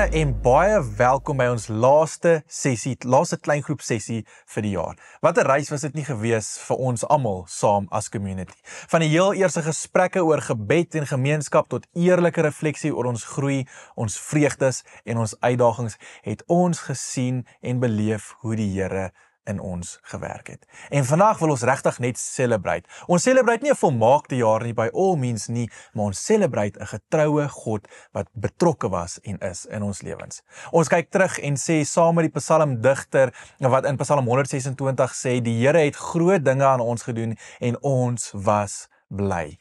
en baie welkom by ons laaste kleingroep sessie vir die jaar. Wat 'n reis was dit nie gewees vir ons almal saam as community. Van die heel eerste gesprekke oor gebed en gemeenskap tot eerlike refleksie oor ons groei, ons vreugdes en ons uitdagings, het ons gesien en beleef hoe die Here in ons gewerk het. En vandag wil ons regtig net celebrate. Ons celebrate nie 'n volmaakte jaar nie, by all means nie, maar ons celebrate 'n getroue God wat betrokke was en is in ons lewens. Ons kyk terug en sê saam met die psalmdigter wat in Psalm 126 sê, die Here het groot dinge aan ons gedoen en ons was bly.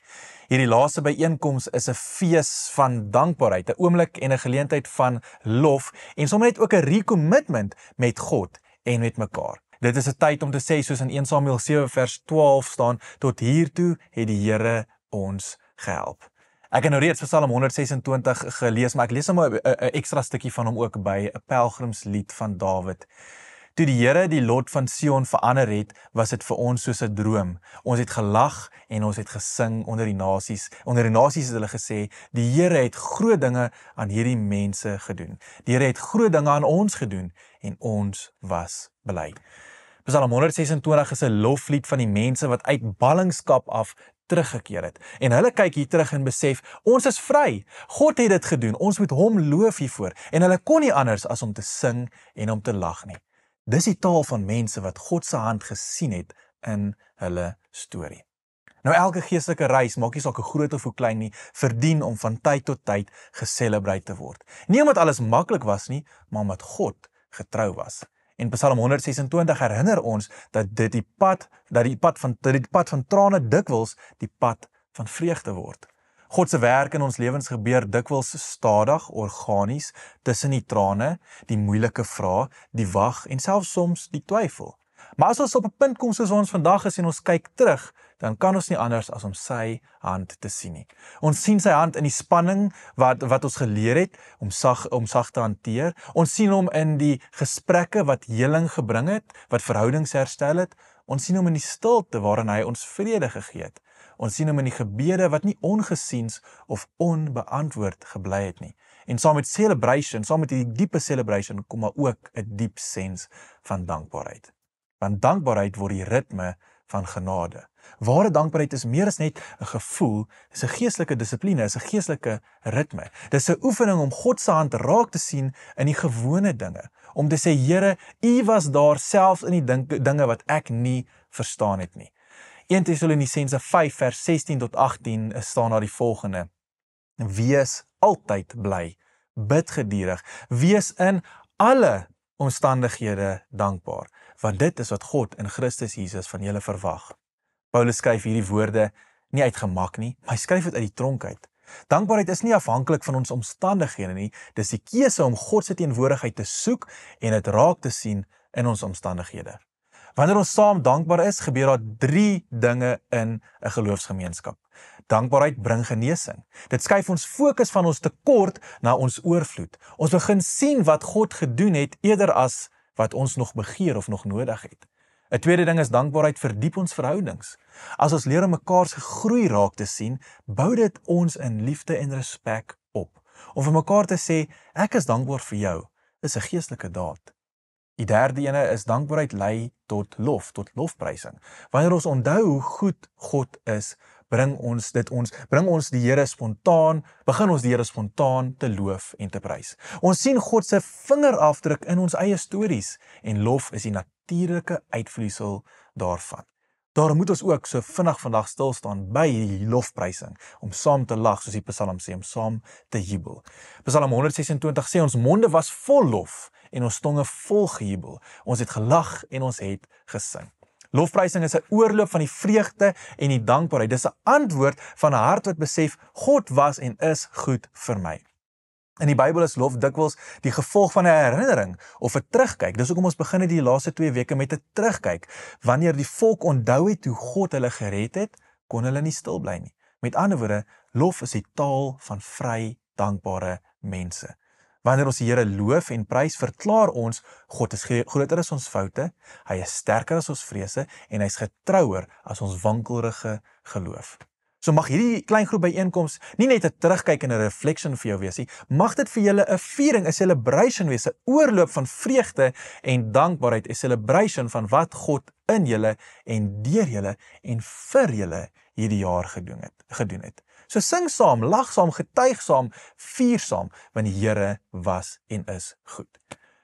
Hierdie laaste byeenkoms is 'n fees van dankbaarheid, 'n oomblik en 'n geleentheid van lof en sommer net ook 'n recommitment met God en met mekaar. Dit is 'n tyd om te sê, soos in 1 Samuel 7 vers 12 staan, tot hiertoe het die Here ons gehelp. Ek het nou reeds Psalm 126 gelees, maar ek lees nou 'n ekstra stukkie van hom ook by, 'n pelgrimslied van Dawid. Toe die Here die lot van Sion verander het, was dit vir ons soos 'n droom. Ons het gelag en ons het gesing onder die nasies. Onder die nasies het hulle gesê, die Here het groot dinge aan hierdie mense gedoen. Die Here het groot dinge aan ons gedoen en ons was bly. Psalm 126 is 'n loflied van die mense wat uit ballingskap af teruggekeer het. En hulle kyk hier terug en besef, ons is vry. God het dit gedoen. Ons moet hom loof hiervoor. En hulle kon nie anders as om te sing en om te lag nie. Dis die taal van mense wat God se hand gesien het in hulle storie. Nou elke geestelike reis, maak nie saak hoe groot of hoe klein nie, verdien om van tyd tot tyd gecelebrate te word. Nie omdat alles maklik was nie, maar omdat God getrou was. En Psalm 126 herinner ons dat die pad van trane dikwels die pad van vreugde word. God se werk in ons lewens gebeur dikwels stadig, organies, tussen die trane, die moeilike vrae, die wag en selfs soms die twyfel. Maar as ons op 'n punt kom soos ons vandag is en ons kyk terug, dan kan ons nie anders as om sy hand te sien nie. Ons sien sy hand in die spanning wat ons geleer het om sag te hanteer. Ons sien hom in die gesprekke wat heling gebring het, wat verhoudings herstel het. Ons sien hom in die stilte waarin hy ons vrede gegee het. Ons sien hom in die gebede wat nie ongesiens of onbeantwoord gebly het nie. En saam met die diepe celebration, kom maar ook 'n diep sens van dankbaarheid. Want dankbaarheid word die ritme van genade. Ware dankbaarheid is meer as net 'n gevoel, is 'n geestelike dissipline, is 'n geestelike ritme. Dis 'n oefening om God se hand raak te sien in die gewone dinge. Om te sê, Here, U was daar selfs in die dinge wat ek nie verstaan het nie. 1 Tessalonisense 5 vers 16 tot 18 staan daar die volgende. Wees altyd bly, bid gedurig, wees in alle omstandighede dankbaar, want dit is wat God in Christus Jesus van julle verwag. Paulus skryf hierdie woorde nie uit gemak nie, maar hy skryf dit uit die tronk uit. Dankbaarheid is nie afhanklik van ons omstandighede nie, dis die keuse om God se teenwoordigheid te soek en dit raak te sien in ons omstandighede. Wanneer ons saam dankbaar is, gebeur daar 3 dinge in 'n geloofsgemeenskap. Dankbaarheid bring genesing. Dit skuif ons fokus van ons tekort na ons oorvloed. Ons begin sien wat God gedoen het eerder as wat ons nog begeer of nog nodig het. 'n Tweede ding is dankbaarheid verdiep ons verhoudings. As ons leer om mekaar se groei raak te sien, bou dit ons in liefde en respek op. Om vir mekaar te sê, ek is dankbaar vir jou, is 'n geestelike daad. Die derde ene is dankbaarheid lei tot lofprysing. Wanneer ons onthou hoe goed God is, begin ons die Here spontaan te loof en te prys. Ons sien God se vingerafdruk in ons eie stories en lof is die natuurlike uitvloeisel daarvan. Daarom moet ons ook so vinnig vandag stil staan by die lofprysing, om saam te lag, soos die Psalm sê, om saam te jubel. Psalm 126 sê, ons monde was vol lof en ons tonge vol gejubel. Ons het gelag en ons het gesing. Lofprysing is 'n oorloop van die vreugde en die dankbaarheid. Dis 'n antwoord van 'n hart wat besef, God was en is goed vir my. In die Bybel is lof dikwels die gevolg van 'n herinnering of 'n terugkyk. Dis hoekom ons begin die laaste 2 weke met 'n terugkyk. Wanneer die volk onthou het hoe God hulle gered het, kon hulle nie stil bly nie. Met ander woorde, lof is die taal van vry, dankbare mense. Wanneer ons die Here loof en prys, verklaar ons, God is groter as ons foute, hy is sterker as ons vrese en hy is getrouer as ons wankelrige geloof. So mag hierdie kleingroep byeenkoms nie net 'n terugkyk en 'n reflection vir jou wees nie, mag dit vir julle 'n viering, 'n celebration wees, 'n oorloop van vreugde en dankbaarheid, 'n celebration van wat God in julle en deur julle en vir julle hierdie jaar gedoen het. So sing saam, lag saam, getuig saam, vier saam, want die Here was en is goed.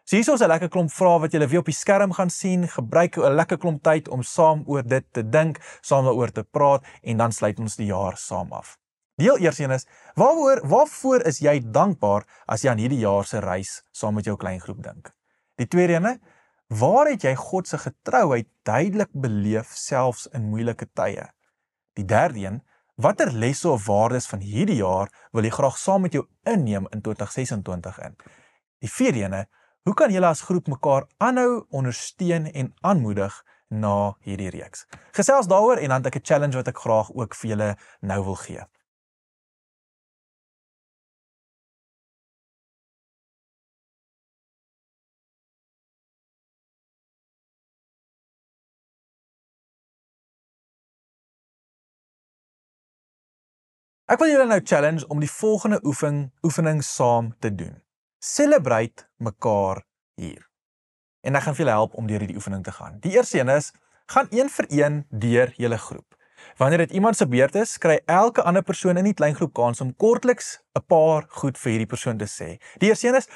So hier is 'n lekker klomp vrae wat julle weer op die skerm gaan sien. Gebruik 'n lekker klomp tyd om saam oor dit te dink, saam daaroor te praat en dan sluit ons die jaar saam af. Die heel eerste een is, waarvoor is jy dankbaar as jy aan hierdie jaar se reis saam met jou kleingroep dink? Die tweede een, waar het jy God se getrouheid duidelik beleef selfs in moeilike tye? Die derde een, watter lesse of waardes van hierdie jaar wil jy graag saam met jou inneem in 2026 in? Die vierde een, hoe kan julle as groep mekaar aanhou, ondersteun en aanmoedig na hierdie reeks? Gesels daaroor en dan het ek 'n challenge wat ek graag ook vir julle nou wil gee. Ek wil julle nou challenge om die volgende oefening saam te doen. Celebrate mekaar hier. En ek gaan vir julle help om deur hierdie oefening te gaan. Die eerste een is, gaan een vir een deur julle groep. Wanneer dit iemand se beurt is, kry elke ander persoon in die kleingroep kans om kortliks 'n paar goed vir hierdie persoon te sê. Die eerste een is,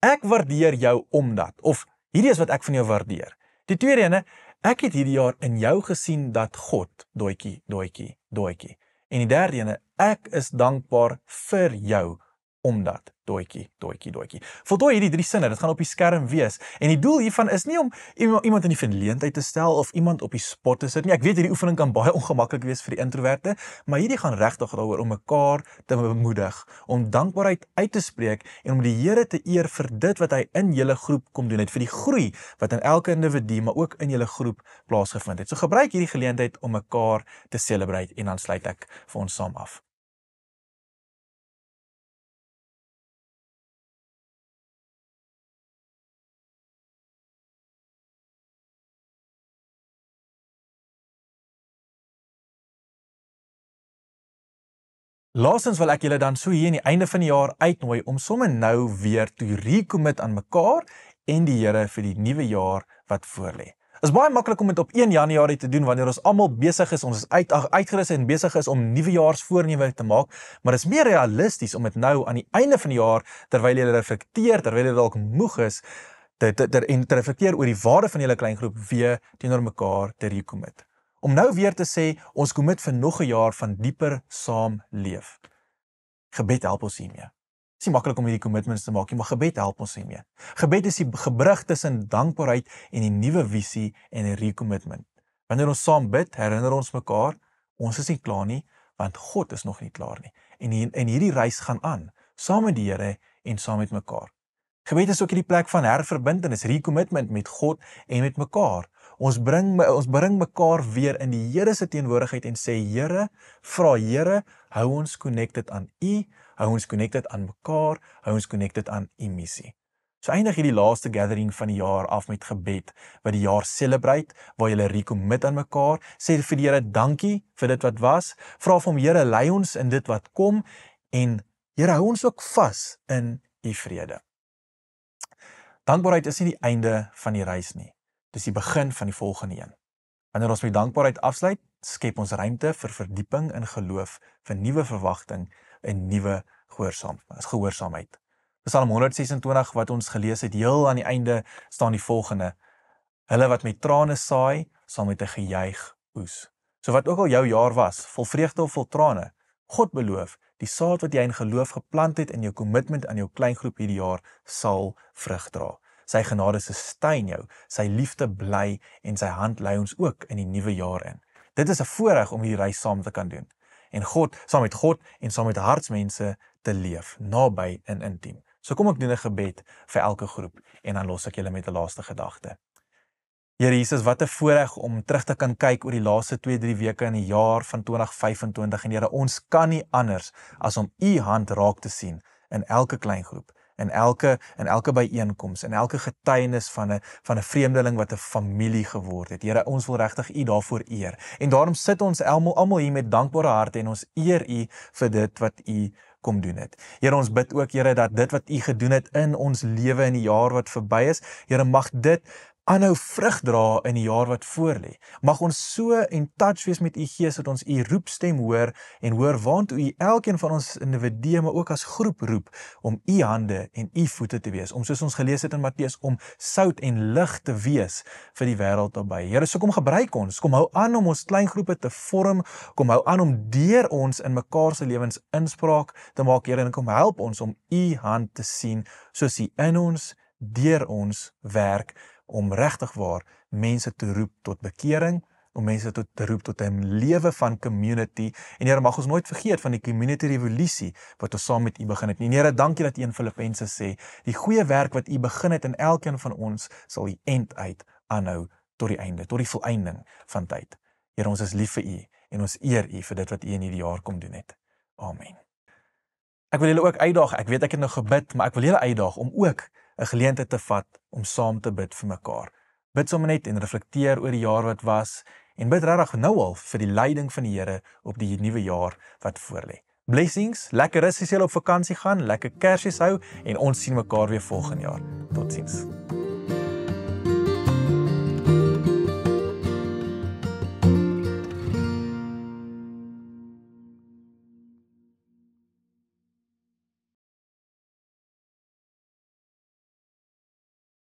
ek waardeer jou omdat, of hierdie is wat ek van jou waardeer. Die tweede een, ek het hierdie jaar in jou gesien dat God, doetjie, doetjie, doetjie. En die derde ene, ek is dankbaar vir jou, omdat, doetjie, doetjie, doetjie. Voltooi hierdie 3 sinne, dit gaan op die skerm wees. En die doel hiervan is nie om iemand in die verleentheid te stel of iemand op die spot te sit nie. Ek weet hierdie oefening kan baie ongemaklik wees vir die introverte, maar hierdie gaan regtig daaroor om mekaar te bemoedig, om dankbaarheid uit te spreek en om die Here te eer vir dit wat hy in julle groep kom doen het, vir die groei wat in elke individu, maar ook in julle groep plaasgevind het. So gebruik hierdie geleentheid om mekaar te celebrate en dan sluit ek vir ons saam af. Laastens wil ek julle dan so hier aan die einde van die jaar uitnooi om sommer nou weer te recommit aan mekaar en die Here vir die nuwe jaar wat voorlê. Dit is baie maklik om dit op 1 Januarie te doen wanneer ons almal besig is, ons is uitgerus en besig is om nuwejaarsvoorneme te maak, maar dit is meer realisties om dit nou aan die einde van die jaar, terwyl jy reflekteer, terwyl jy dalk moeg is, en te reflekteer oor die waarde van julle kleingroep weer teenoor mekaar te recommit. Om nou weer te sê, ons commit vir nog 'n jaar van dieper saam leef. Gebed help ons hiermee. Dit is nie maklik om hierdie commitments te maak nie, maar gebed help ons hiermee. Gebed is die gebrug tussen dankbaarheid en die nuwe visie en 'n recommitment. Wanneer ons saam bid, herinner ons mekaar, ons is nie klaar nie, want God is nog nie klaar nie. En hierdie reis gaan aan, saam met die Here en saam met mekaar. Gebed is ook hierdie plek van herverbintenis, recommitment met God en met mekaar. Ons bring mekaar weer in die Here se teenwoordigheid en sê, Here, hou ons connected aan U, hou ons connected aan mekaar, hou ons connected aan U missie. So eindig hierdie laaste gathering van die jaar af met gebed, wat die jaar celebrate, waar jy recommit aan mekaar, sê vir die Here dankie vir dit wat was, vra vir hom, Here, lei ons in dit wat kom, en Here, hou ons ook vas in U vrede. Dankbaarheid is nie die einde van die reis nie. Dis die begin van die volgende een. Wanneer ons met dankbaarheid afsluit, skep ons ruimte vir verdieping in geloof, vir nuwe verwagting en nuwe gehoorsaamheid. Psalm 126 wat ons gelees het, heel aan die einde staan die volgende: Hulle wat met trane saai, sal met 'n gejuig oes. So wat ook al jou jaar was, vol vreugde of vol trane, God beloof, die saad wat jy in geloof geplant het in jou commitment aan jou kleingroep hierdie jaar, sal vrug dra. Sy genade sustain jou, sy liefde bly en sy hand lei ons ook in die nuwe jaar in. Dit is 'n voorreg om hierdie reis saam te kan doen. En saam met God en saam met hartsmense te leef, naby en intiem. So kom ek doen 'n gebed vir elke groep en dan los ek julle met 'n laaste gedagte. Here Jesus, wat 'n voorreg om terug te kan kyk oor die laaste 2-3 weke in die jaar van 2025 en Here, ons kan nie anders as om U hand raak te sien in elke kleingroep, in elke byeenkoms, in elke getuienis van 'n vreemdeling wat 'n familie geword het. Here, ons wil regtig U daarvoor eer. En daarom sit ons almal hier met dankbare harte en ons eer U vir dit wat U kom doen het. Here, ons bid ook, Here, dat dit wat U gedoen het in ons lewe in die jaar wat verby is, Here, mag dit aanhou vrug dra in die jaar wat voorlê. Mag ons so in touch wees met U Gees dat ons U roepstem hoor en hoor waantoe U elkeen van ons individue, maar ook as groep roep om U hande en U voete te wees, om soos ons gelees het in Matteus, om sout en lig te wees vir die wêreld daarby. Here, so kom gebruik ons, kom hou aan om ons kleingroepe te vorm, kom hou aan om deur ons in mekaar se lewens inspraak te maak, Here, en kom help ons om U hand te sien, soos U in ons, deur ons werk, om regtig waar mense te roep tot bekering, om mense te roep tot 'n lewe van community. En Here, mag ons nooit vergeet van die community revolusie wat ons saam met U begin het nie. En Here, dankie dat U in Filippense sê, die goeie werk wat U begin het in elkeen van ons, sal U end uit aanhou tot die einde, tot die volëinding van tyd. Here, ons is lief vir U en ons eer U vir dit wat U in hierdie jaar kom doen het. Amen. Ek wil julle ook uitdaag, ek weet ek het nou gebid, maar ek wil julle uitdaag om ook 'n geleentheid te vat om saam te bid vir mekaar. Bid sommer net en reflekteer oor die jaar wat was en bid regtig nou al vir die leiding van die Here op die nuwe jaar wat voorlê. Blessings, lekker rus as jy op vakansie gaan, lekker Kersies hou en ons sien mekaar weer volgende jaar. Totsiens.